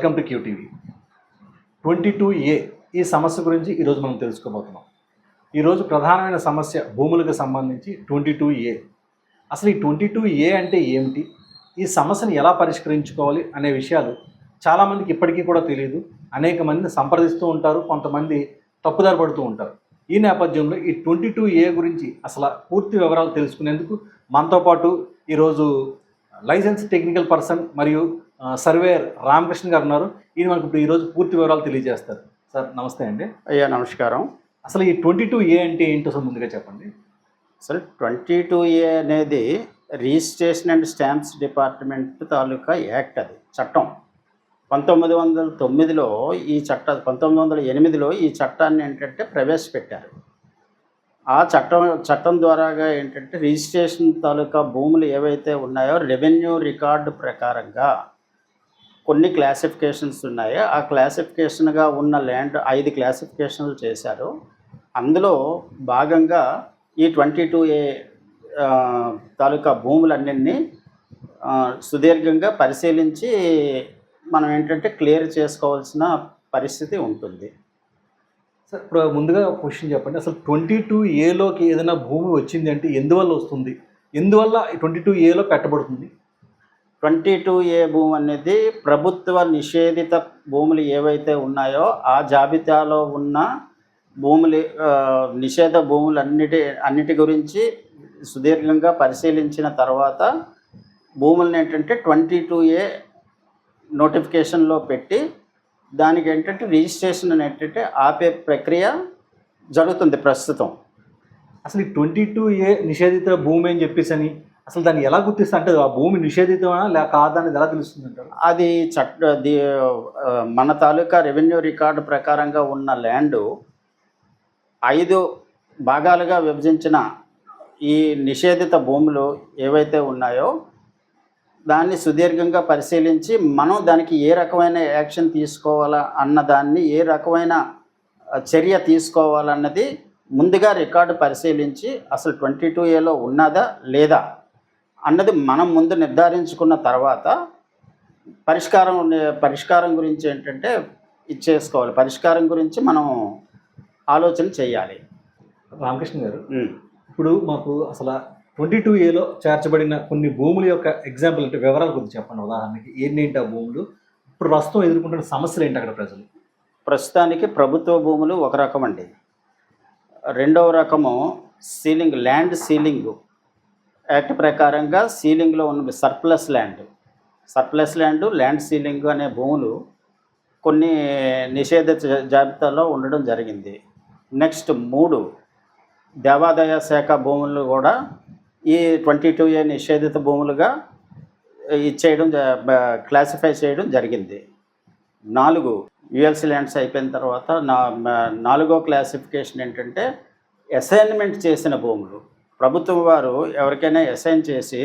Welcome to QTV. 22A ఈ సమస్య గురించి ఈరోజు మనం తెలుసుకోబోతున్నాం. ఈరోజు ప్రధానమైన సమస్య భూములకు సంబంధించి 22A. అసలు ఈ 22A అంటే ఏమిటి, ఈ సమస్యను ఎలా పరిష్కరించుకోవాలి అనే విషయాలు చాలామందికి ఇప్పటికీ కూడా తెలియదు. అనేక మందిని సంప్రదిస్తూ ఉంటారు, కొంతమంది తప్పుదారి పడుతూ ఉంటారు. ఈ నేపథ్యంలో ఈ 22A గురించి అసలు పూర్తి వివరాలు తెలుసుకునేందుకు మనతో పాటు ఈరోజు లైసెన్స్ టెక్నికల్ పర్సన్ మరియు సర్వేయర్ రామకృష్ణ గారు ఉన్నారు. ఈయన మనకు ఇప్పుడు ఈరోజు పూర్తి వివరాలు తెలియజేస్తారు. సార్ నమస్తే అండి. అయ్యా నమస్కారం. అసలు ఈ 22A అంటే ఏంటో అసలు ముందుగా చెప్పండి. అసలు 22A అనేది registration and stamps department taluka act, అది చట్టం. 1909లో ఈ 1908లో ఈ చట్టాన్ని ఏంటంటే ప్రవేశపెట్టారు. ఆ చట్టం ద్వారాగా ఏంటంటే రిజిస్ట్రేషన్ తాలూకా భూములు ఏవైతే ఉన్నాయో రెవెన్యూ రికార్డు ప్రకారంగా కొన్ని క్లాసిఫికేషన్స్ ఉన్నాయో ఆ క్లాసిఫికేషన్గా ఉన్న ల్యాండ్ 5 క్లాసిఫికేషన్లు చేశారు. అందులో భాగంగా ఈ 22A తాలూకా భూములన్నింటినీ సుదీర్ఘంగా పరిశీలించి మనం ఏంటంటే క్లియర్ చేసుకోవాల్సిన పరిస్థితి ఉంటుంది. సార్ ఇప్పుడు ముందుగా క్వశ్చన్ చెప్పండి, అసలు 22Aలోకి ఏదైనా భూమి వచ్చింది అంటే ఎందువల్ల వస్తుంది, ఎందువల్ల 22Aలో పెట్టబడుతుంది? 22A భూమి అనేది ప్రభుత్వ నిషేధిత భూములు ఏవైతే ఉన్నాయో ఆ జాబితాలో ఉన్న భూములు, నిషేధ భూములు అన్నిటి గురించి సుదీర్ఘంగా పరిశీలించిన తర్వాత భూములను ఏంటంటే 22A నోటిఫికేషన్లో పెట్టి దానికి ఏంటంటే రిజిస్ట్రేషన్ ఏంటంటే ఆపే ప్రక్రియ జరుగుతుంది ప్రస్తుతం. అసలు ఈ 22A నిషేధిత భూమి అని చెప్పేసి అని అసలు దాన్ని ఎలా గుర్తిస్తా, అంటే ఆ భూమి నిషేధితమా లేక కాదని ఎలా తెలుస్తుంది అంటారు? అది మన తాలూకా రెవెన్యూ రికార్డు ప్రకారంగా ఉన్న ల్యాండు 5 భాగాలుగా విభజించిన ఈ నిషేధిత భూములు ఏవైతే ఉన్నాయో దాన్ని సుదీర్ఘంగా పరిశీలించి మనం దానికి ఏ రకమైన యాక్షన్ తీసుకోవాలా అన్నదాన్ని, ఏ రకమైన చర్య తీసుకోవాలన్నది ముందుగా రికార్డు పరిశీలించి అసలు 22Aలో ఉన్నదా లేదా అన్నది మనం ముందు నిర్ధారించుకున్న తర్వాత పరిష్కారం గురించి ఏంటంటే ఇచ్చేసుకోవాలి. పరిష్కారం గురించి మనం ఆలోచన చేయాలి. రామకృష్ణ గారు, ఇప్పుడు మాకు అసలు 22Aలో చేర్చబడిన కొన్ని భూముల యొక్క ఎగ్జాంపుల్ అంటే వివరాల గురించి చెప్పండి. ఉదాహరణకి ఏంటి ఆ భూములు, ఇప్పుడు ప్రస్తుతం ఎదుర్కొంటున్న సమస్యలు ఏంటి అక్కడ ప్రజలు? ప్రస్తుతానికి ప్రభుత్వ భూములు ఒక రకం అండి. రెండవ రకము ల్యాండ్ సీలింగ్ యాక్ట్ ప్రకారంగా సీలింగ్లో ఉన్న సర్ప్లస్ ల్యాండ్, ల్యాండ్ సీలింగ్ అనే భూములు కొన్ని నిషేధ జాబితాలో ఉండడం జరిగింది. నెక్స్ట్ 3 దేవాదాయ శాఖ భూములు కూడా ఈ 22A నిషేధిత భూములుగా క్లాసిఫై చేయడం జరిగింది. 4 ULC ల్యాండ్స్ అయిపోయిన తర్వాత 4వ క్లాసిఫికేషన్ ఏంటంటే అసైన్మెంట్ చేసిన భూములు. ప్రభుత్వం వారు ఎవరికైనా అసైన్ చేసి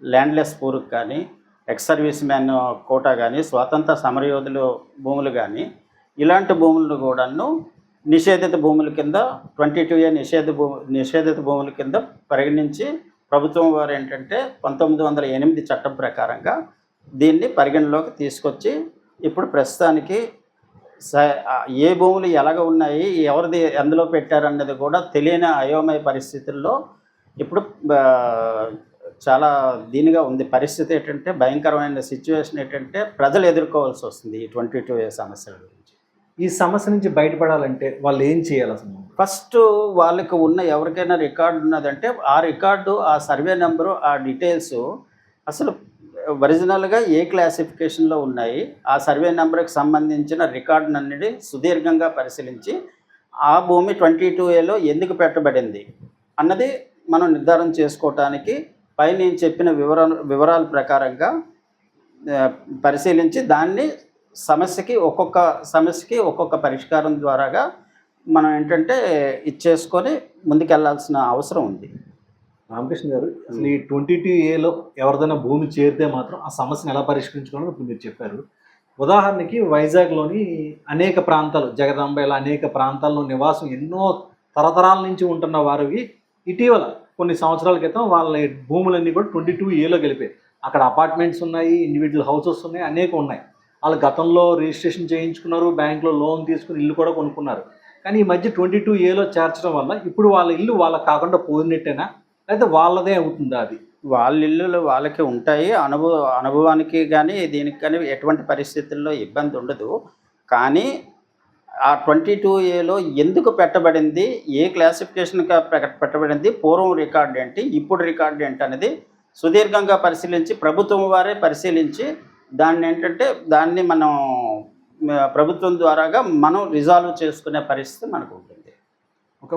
ల్యాండ్లెస్ పూర్కి కానీ, ఎక్స్ సర్వీస్ మ్యాన్ కోటా కానీ, స్వాతంత్ర సమరయోధులు భూములు కానీ ఇలాంటి భూములను కూడాను నిషేధిత భూముల కింద 22A నిషేధిత భూముల కింద పరిగణించి ప్రభుత్వం వారు ఏంటంటే 1908 చట్టం ప్రకారంగా దీన్ని పరిగణలోకి తీసుకొచ్చి ఇప్పుడు ప్రస్తుతానికి ఏ భూములు ఎలాగ ఉన్నాయి, ఎవరిది ఎందులో పెట్టారన్నది కూడా తెలియని అయోమయ పరిస్థితుల్లో ఇప్పుడు చాలా దీనిగా ఉంది పరిస్థితి. ఏంటంటే భయంకరమైన సిచ్యువేషన్ ఏంటంటే ప్రజలు ఎదుర్కోవాల్సి వస్తుంది ఈ 22A సమస్యల గురించి. ఈ సమస్య నుంచి బయటపడాలంటే వాళ్ళు ఏం చేయాలి? అసలు ఫస్ట్ వాళ్ళకి ఉన్న ఎవరికైనా రికార్డు ఉన్నదంటే ఆ రికార్డు, ఆ సర్వే నెంబరు, ఆ డీటెయిల్స్ అసలు ఒరిజినల్గా ఏ క్లాసిఫికేషన్లో ఉన్నాయి, ఆ సర్వే నెంబర్కి సంబంధించిన రికార్డునన్నిటి సుదీర్ఘంగా పరిశీలించి ఆ భూమి 22Aలో ఎందుకు పెట్టబడింది అన్నది మనం నిర్ధారణ చేసుకోవటానికి పై నేను చెప్పిన వివరాల ప్రకారంగా పరిశీలించి దాన్ని ఒక్కొక్క సమస్యకి ఒక్కొక్క పరిష్కారం ద్వారాగా మనం ఏంటంటే ఇచ్చేసుకొని ముందుకెళ్లాల్సిన అవసరం ఉంది. రామకృష్ణ గారు, అసలు ఈ 22Aలో ఎవరిదైనా భూమి చేరితే మాత్రం ఆ సమస్యను ఎలా పరిష్కరించుకోవాలో ఇప్పుడు మీరు చెప్పారు. ఉదాహరణకి వైజాగ్లోని అనేక ప్రాంతాలు, జగదాంబ ఇలా అనేక ప్రాంతాల్లో నివాసం ఎన్నో తరతరాల నుంచి ఉంటున్న వారివి ఇటీవల కొన్ని సంవత్సరాల క్రితం వాళ్ళ భూములన్నీ కూడా 22Aలో గెలిపాయి. అక్కడ అపార్ట్మెంట్స్ ఉన్నాయి, ఇండివిజువల్ హౌసెస్ ఉన్నాయి, అనేక ఉన్నాయి. వాళ్ళు గతంలో రిజిస్ట్రేషన్ చేయించుకున్నారు, బ్యాంకులో లోన్ తీసుకుని ఇల్లు కూడా కొనుక్కున్నారు. కానీ ఈ మధ్య 22ఏలో చేర్చడం వల్ల ఇప్పుడు వాళ్ళ ఇల్లు వాళ్ళకి కాకుండా పోయినట్టేనా, లేకపోతే వాళ్ళదే అవుతుందా అది? వాళ్ళ ఇల్లులు వాళ్ళకి ఉంటాయి. అనుభవానికి కానీ దీనికి కానీ ఎటువంటి పరిస్థితుల్లో ఇబ్బంది ఉండదు. కానీ ఆ 22ఏలో ఎందుకు పెట్టబడింది, ఏ క్లాసిఫికేషన్గా పెట్టబడింది, పూర్వం రికార్డు ఏంటి, ఇప్పుడు రికార్డు ఏంటి అనేది సుదీర్ఘంగా పరిశీలించి ప్రభుత్వం వారే పరిశీలించి దాన్ని మనం ప్రభుత్వం ద్వారాగా మనం రిజాల్వ్ చేసుకునే పరిస్థితి మనకు ఉంటుంది.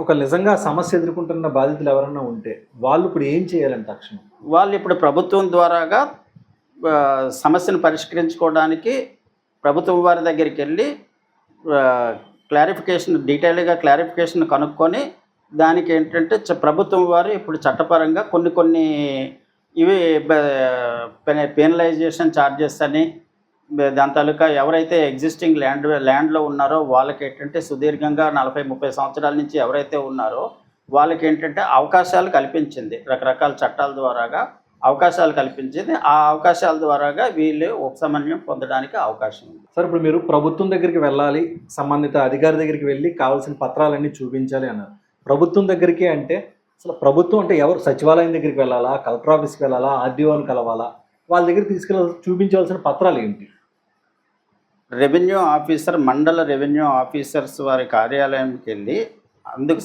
ఒక నిజంగా సమస్య ఎదుర్కొంటున్న బాధితులు ఎవరన్నా ఉంటే వాళ్ళు ఇప్పుడు ఏం చేయాలంటే తక్షణం? వాళ్ళు ఇప్పుడు ప్రభుత్వం ద్వారాగా సమస్యను పరిష్కరించుకోవడానికి ప్రభుత్వం వారి దగ్గరికి వెళ్ళి డీటెయిల్గా క్లారిఫికేషన్ కనుక్కొని దానికి ఏంటంటే ప్రభుత్వం వారు ఇప్పుడు చట్టపరంగా కొన్ని ఇవి పెనలైజేషన్ ఛార్జెస్ అని దాని తాలూకా ఎవరైతే ఎగ్జిస్టింగ్ ల్యాండ్లో ఉన్నారో వాళ్ళకి ఏంటంటే సుదీర్ఘంగా 40-30 సంవత్సరాల నుంచి ఎవరైతే ఉన్నారో వాళ్ళకి ఏంటంటే అవకాశాలు కల్పించింది, రకరకాల చట్టాల ద్వారాగా అవకాశాలు కల్పించింది. ఆ అవకాశాల ద్వారాగా వీళ్ళు ఉపశమనం పొందడానికి అవకాశం ఉంది. సార్, ఇప్పుడు మీరు ప్రభుత్వం దగ్గరికి వెళ్ళాలి, సంబంధిత అధికారి దగ్గరికి వెళ్ళి కావాల్సిన పత్రాలన్నీ చూపించాలి అన్నారు. ప్రభుత్వం దగ్గరికి అంటే అసలు ప్రభుత్వం అంటే ఎవరు? సచివాలయం దగ్గరికి వెళ్ళాలా, కలెక్టర్ ఆఫీస్కి వెళ్ళాలా, ఆర్డీఓని కలవాలా? వాళ్ళ దగ్గర చూపించవలసిన పత్రాలు ఏంటి? రెవెన్యూ ఆఫీసర్, మండల రెవెన్యూ ఆఫీసర్స్ వారి కార్యాలయంకి వెళ్ళి అందుకు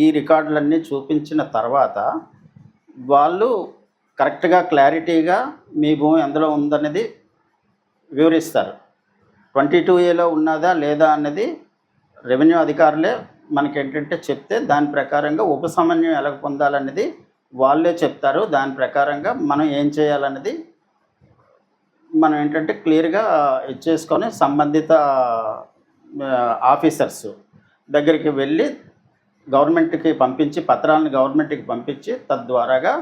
ఈ రికార్డులన్నీ చూపించిన తర్వాత వాళ్ళు కరెక్ట్గా క్లారిటీగా మీ భూమి ఎందులో ఉందనేది వివరిస్తారు. 22ఏలో ఉన్నదా లేదా అన్నది రెవెన్యూ అధికారులే మనకేంటంటే చెప్తే దాని ప్రకారంగా ఉపశమనం ఎలా పొందాలనేది వాళ్ళే చెప్తారు. దాని ప్రకారంగా మనం ఏం చేయాలన్నది మనం ఏంటంటే క్లియర్గా ఇచ్చేసుకొని సంబంధిత ఆఫీసర్స్ దగ్గరికి వెళ్ళి పత్రాలను గవర్నమెంట్కి పంపించి తద్వారాగా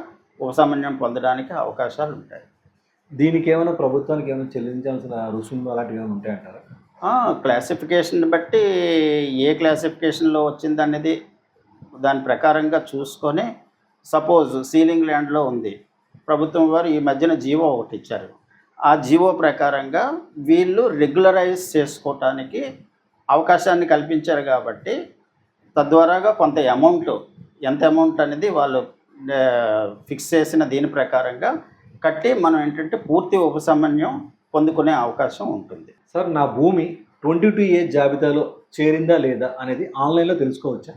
ఉపశమనం పొందడానికి అవకాశాలు ఉంటాయి. దీనికి ఏమైనా ప్రభుత్వానికి ఏమైనా చెల్లించాల్సిన రుసుములు అలాంటివి ఏమైనా ఉంటాయంటారా? క్లాసిఫికేషన్ బట్టి ఏ క్లాసిఫికేషన్లో వచ్చిందనేది దాని ప్రకారంగా చూసుకొని, సపోజ్ సీలింగ్ ల్యాండ్లో ఉంది, ప్రభుత్వం వారు ఈ మధ్యన జీవో ఒకటి ఇచ్చారు. ఆ జీవో ప్రకారంగా వీళ్ళు రెగ్యులరైజ్ చేసుకోవటానికి అవకాశాన్ని కల్పించారు. కాబట్టి తద్వారాగా కొంత ఎంత అమౌంట్ అనేది వాళ్ళు ఫిక్స్ చేసిన దీని ప్రకారంగా కట్టి మనం ఏంటంటే పూర్తి ఉపశమనం పొందుకునే అవకాశం ఉంటుంది. సార్, నా భూమి 22A జాబితాలో చేరిందా లేదా అనేది ఆన్లైన్లో తెలుసుకోవచ్చా?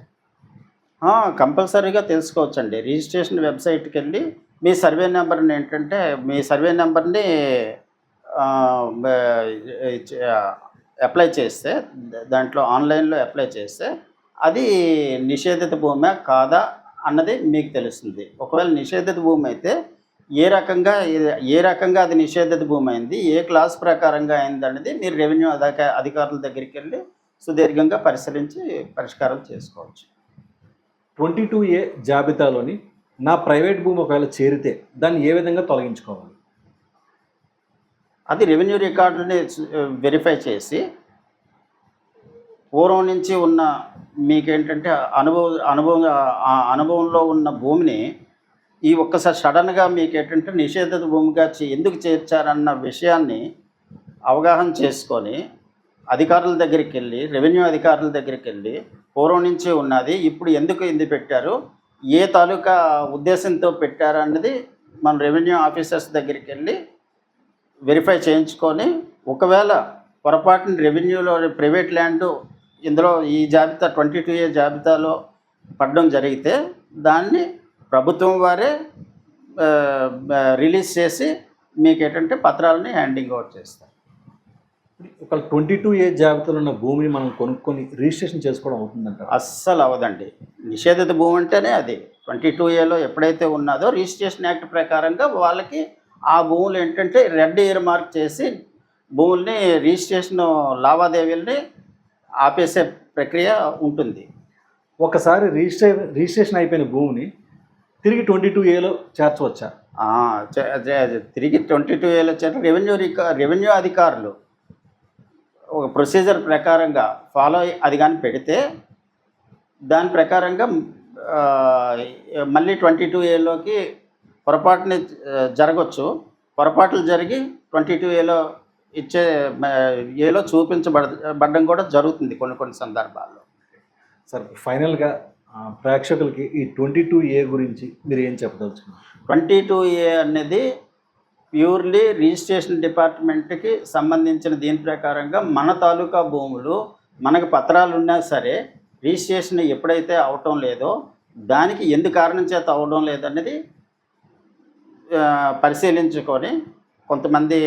కంపల్సరీగా తెలుసుకోవచ్చండి. రిజిస్ట్రేషన్ వెబ్సైట్కి వెళ్ళి మీ సర్వే నెంబర్ని అప్లై చేస్తే, దాంట్లో ఆన్లైన్లో అప్లై చేస్తే అది నిషేధిత భూమే కాదా అన్నది మీకు తెలుస్తుంది. ఒకవేళ నిషేధిత భూమి అయితే ఏ రకంగా అది నిషేధిత భూమి అయింది, ఏ క్లాస్ ప్రకారంగా అయింది అనేది మీరు రెవెన్యూ అధికారుల దగ్గరికి వెళ్ళి సుదీర్ఘంగా పరిశీలించి పరిష్కారం చేసుకోవచ్చు. 22A జాబితాలోని నా ప్రైవేట్ భూమి ఒకవేళ చేరితే దాన్ని ఏ విధంగా తొలగించుకోవాలి? అది రెవెన్యూ రికార్డుని వెరిఫై చేసి పూర్వం నుంచి ఉన్న మీకేంటంటే అనుభవంలో ఉన్న భూమిని ఈ ఒక్కసారి సడన్గా మీకు ఏంటంటే నిషేధిత భూమిగా ఎందుకు చేర్చారన్న విషయాన్ని అవగాహన చేసుకొని అధికారుల దగ్గరికి వెళ్ళి, రెవెన్యూ అధికారుల దగ్గరికి వెళ్ళి పూర్వం నుంచి ఉన్నది ఇప్పుడు ఎందుకు పెట్టారు, ఏ తాలూకా ఉద్దేశంతో పెట్టారు అన్నది మన రెవెన్యూ ఆఫీసర్స్ దగ్గరికి వెళ్ళి వెరిఫై చేయించుకొని, ఒకవేళ పొరపాటున రెవెన్యూలో ప్రైవేట్ ల్యాండ్ ఇందులో ఈ జాబితా 22A జాబితాలో పడడం జరిగితే దాన్ని ప్రభుత్వం వారే రిలీజ్ చేసి మీకు ఏంటంటే పత్రాలని హ్యాండింగ్ ఓవర్ చేస్తారు. ఒక 22A జాబితాలో ఉన్న భూమిని మనం కొనుక్కొని రిజిస్ట్రేషన్ చేసుకోవడం అవుతుందంట? అస్సలు అవ్వదండి. నిషేధిత భూమి అంటేనే అది 22Aలో ఎప్పుడైతే ఉన్నదో రిజిస్ట్రేషన్ యాక్ట్ ప్రకారంగా వాళ్ళకి ఆ భూములు ఏంటంటే రెడ్ ఇయర్ మార్క్ చేసి భూముల్ని రిజిస్ట్రేషన్ లావాదేవీలని ఆపేసే ప్రక్రియ ఉంటుంది. ఒకసారి రిజిస్ట్రేషన్ అయిపోయిన భూమిని తిరిగి 22Aలో చేర్చవచ్చా? తిరిగి 22Aలో చేర్చ రెవెన్యూ అధికారులు ఒక ప్రొసీజర్ ప్రకారంగా ఫాలో అది కానీ పెడితే దాని ప్రకారంగా మళ్ళీ 22Aలోకి పొరపాటుని జరగవచ్చు. పొరపాట్లు జరిగి 22Aలో ఇచ్చే ఏలో చూపించబడడం కూడా జరుగుతుంది కొన్ని సందర్భాల్లో. సార్ ఫైనల్గా ప్రేక్షకులకి ఈ 22A గురించి మీరు ఏం చెప్పదలుచుకున్నారు? 22A అనేది ప్యూర్లీ రిజిస్ట్రేషన్ డిపార్ట్మెంట్కి సంబంధించిన దీని ప్రకారంగా మన తాలూకా భూములు మనకు పత్రాలు ఉన్నా సరే రిజిస్ట్రేషన్ ఎప్పుడైతే అవటం లేదో దానికి ఎందు కారణం చేత అవడం లేదనేది పరిశీలించుకొని కొంతమంది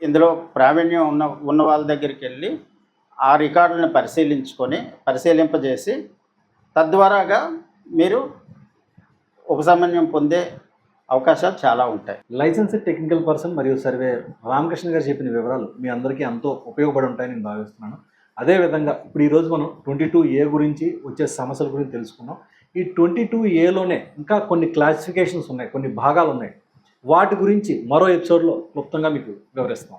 ఇందులో ప్రావీణ్యం ఉన్న వాళ్ళ దగ్గరికి వెళ్ళి ఆ రికార్డులను పరిశీలింపజేసి తద్వారాగా మీరు ఉపశమనం పొందే అవకాశాలు చాలా ఉంటాయి. లైసెన్స్డ్ టెక్నికల్ పర్సన్ మరియు సర్వేయర్ రామకృష్ణ గారు చెప్పిన వివరాలు మీ అందరికీ ఎంతో ఉపయోగపడి ఉంటాయని నేను భావిస్తున్నాను. అదేవిధంగా ఇప్పుడు ఈరోజు మనం 22A గురించి వచ్చే సమస్యల గురించి తెలుసుకున్నాం. ఈ 22Aలోనే ఇంకా కొన్ని క్లాసిఫికేషన్స్ ఉన్నాయి, కొన్ని భాగాలు ఉన్నాయి. వాటి గురించి మరో ఎపిసోడ్లో క్లుప్తంగా మీకు వివరిస్తాం.